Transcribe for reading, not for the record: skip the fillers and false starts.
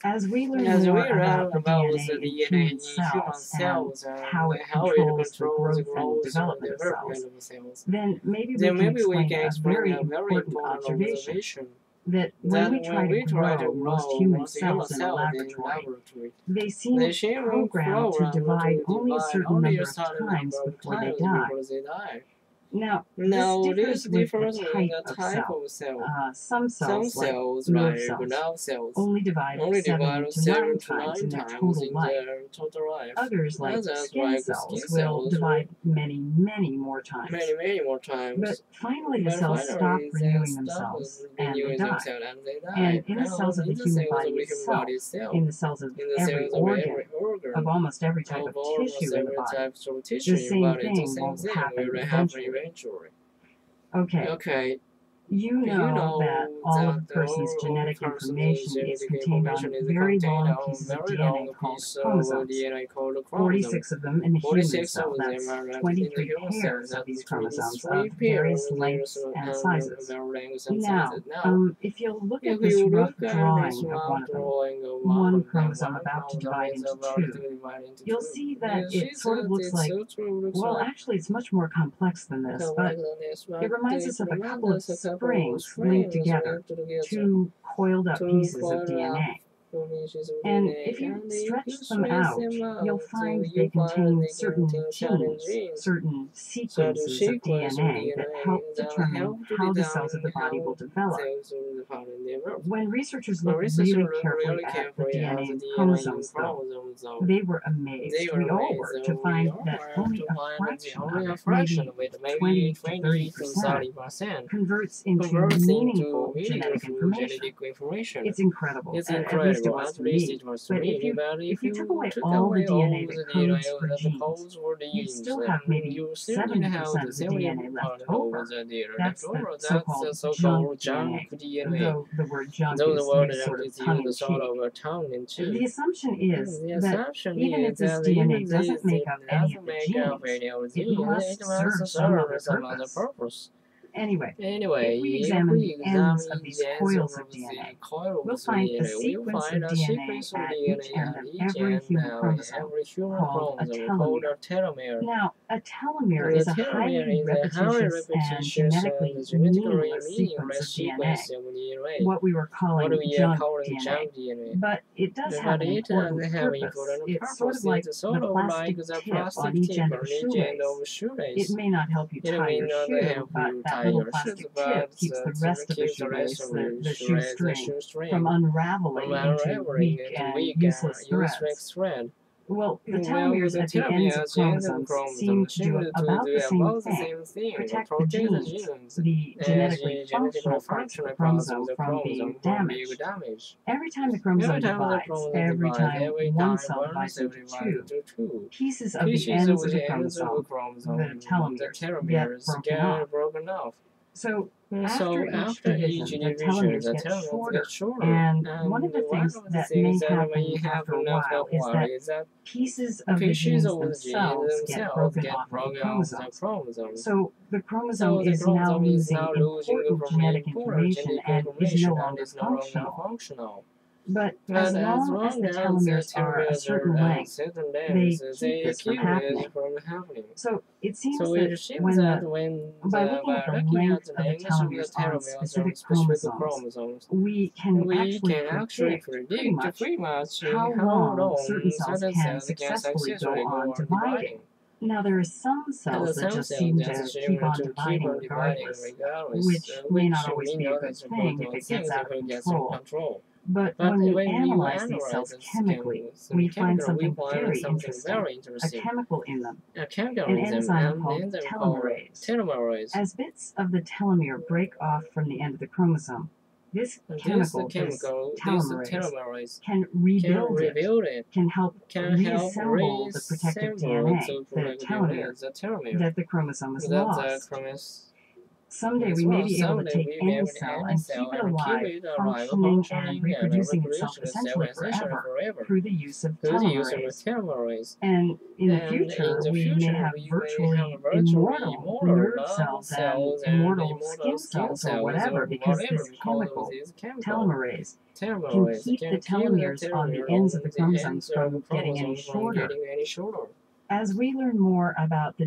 As we learn As we more learn about the about the DNA in DNA human in human cells and cells and how it how it controls the controls the growth and growth and development of development cells, of cells, then maybe we then can maybe we explain can a explain very a very important important observation observation that when that we when try to we try to grow most grow human most human cells in a cells in laboratory, laboratory, they they seem seem programmed to programmed divide to only a divide certain only a number of certain times number of before they times die. before they die. Now, this Now, differs this with the differs in type the of type cell. of cell. Some Some cells, like cells, nerve like cells, nerve cells, only divide only 7 divide to 9 7 to times 9 in their times total in life. their total life. Others, like Others, skin like cells, skin will cells, divide many, many more times. many more times. But finally, the But cells stop finally, they renewing stop themselves and they renewing die. themselves and they die. And in the cells of the in the human cells body of the human body itself, itself, in the cells of in the every cells of every organ, organ, of almost every type of of almost tissue in the every body, type of tissue the in the same body, the thing same will thing happen will happen eventually. eventually. Okay, Okay, you you know that know all of that a person's all genetic person's information is genetic contained information on is very contained long on pieces of very DNA long called piece of chromosomes. DNA called 46 chromosomes. of them in the human 46 cell. of them That's are in the 23 human cells. pairs of That's these chromosomes 23 of pairs various lengths and and sizes. their lengths and Now, sizes. Now, if you'll look if at this you rough look at this drawing of rough one of them, drawing of one them, chromosome one about to chromosome divide is into about to two, divide into you'll two, see that you see it sort of that looks it like, sort of looks well, like actually, it's much more complex than this, but it reminds us of a couple of springs linked together, two coiled up two pieces of coiled up DNA. pieces of And DNA, if you and if you stretch them stretch out, them you'll out, find they you find contain they certain contain certain genes, genes, certain certain sequences of sequence of DNA that help DNA that determine help to how the cells of determine the body will how develop. cells of the body develop. When researchers When looked researchers really look carefully really at the carefully at DNA the and DNA in chromosomes, though, chromosomes, though, they were they amazed. were We all amazed. were, to We find all that were only to a find that fraction only of a it, fraction maybe of it, maybe 20 to 20 to 30%, 30%, converts into converts into meaningful genetic meaningful information. genetic information. It's incredible. It's At least it incredible, was at for least me. it was to But me. But if if you took you away took all the away DNA all that the codes DNA for that the genes, codes for the you'd genes, still have maybe you still need to 70% have the of the DNA 70% left of over. the DNA left That's the over. That's so-called the junk so-called junk DNA, DNA. though the word junk Though the is word used sort junk of is used sort tongue-in-cheek. of a tongue in cheek. The assumption is The that assumption even if is this that even DNA doesn't this make up any doesn't of the make up genes, any of the it genes, must it must serve some other serve some other purpose. purpose. Anyway, Anyway, if we if examine we the ends examine of these the ends coils of of the DNA, coil we'll of find a DNA, we'll sequence find of a DNA sequence of at each DNA end at of each every end human of chromosome every human called a chromosome called telomere. a telomere. Now, a telomere The is a telomere highly is a highly repetitious and repetitious genetically and genetically meaningless sequence meaningless of sequence DNA, of DNA. what we were What calling we are junk calling DNA. junk DNA. But it does have But an it does important have an purpose. important It's sort purpose. of like It's the sort of like plastic the tip on plastic each tip end of a on each end of shoelace. a It shoelace. may not help you It tie may your not shoe, help but you that tie little your shoes, plastic tip but keeps the rest of the keeps the rest shoelace, of the the shoestring, from shoestring unraveling from into unraveling weak into and weak and useless threads. useless thread. Well, the Well, telomeres the at the ends of telomeres, the ends of chromosomes seem chromosomes to seem do to about do the same about the thing: same thing, protect the protect the genes, genes, the as genetically the genetically functional parts of the functional parts of chromosome, the from being chromosome from being damaged. damaged. Every time the Every chromosome time the divides, chromosome every divides, time every one time cell one divides cell into divides two, into two, pieces of the pieces ends of of the the ends of the chromosome, the chromosome, the get telomeres, broken off. get broken off. So So after each after each division, the division, telomeres the get telomeres get shorter. shorter, And one of and the one things of the that may things that may happen after a happen after a while is while that is that pieces of the pieces genes of the genes themselves get themselves broken get off of the broken off the chromosomes. chromosomes. So the chromosome So the is now chromosome is losing now losing important from genetic important information genetic and is no information and longer is no longer functional. functional. But But as as long as long the as the telomeres are a telomeres are certain at length, certain they lengths, keep they this from keep this happening. from happening. So it seems So that it seems that by looking at the length of the telomeres on specific chromosomes, we can we actually can actually predict pretty predict much how how long certain long cells certain can cells can successfully go successfully go on on dividing. dividing. Now, there are some And cells that some just cells seem that to seem keep on to keep dividing on dividing regardless, regardless, which may not which always we be a know good that's a thing good if it thing gets out if of it gets from control. control. But But when we when you analyze these cells analyze chemically, we find something very interesting, very a interesting, chemical in them, a chemical an in them, enzyme an called enzyme called telomerase. telomerase. As bits of the telomere break off from the end of the chromosome, this telomerase can rebuild it, can help reassemble the protective DNA, the telomere, that the chromosome has lost. Someday we may be able to take any cell and keep it alive, functioning and reproducing itself essentially forever through the use of telomerase. And in the future, we may have virtually immortal nerve cells and immortal skin cells or whatever, because this chemical, telomerase, can keep the telomeres on the ends of the chromosomes from getting any shorter. As we learn more about the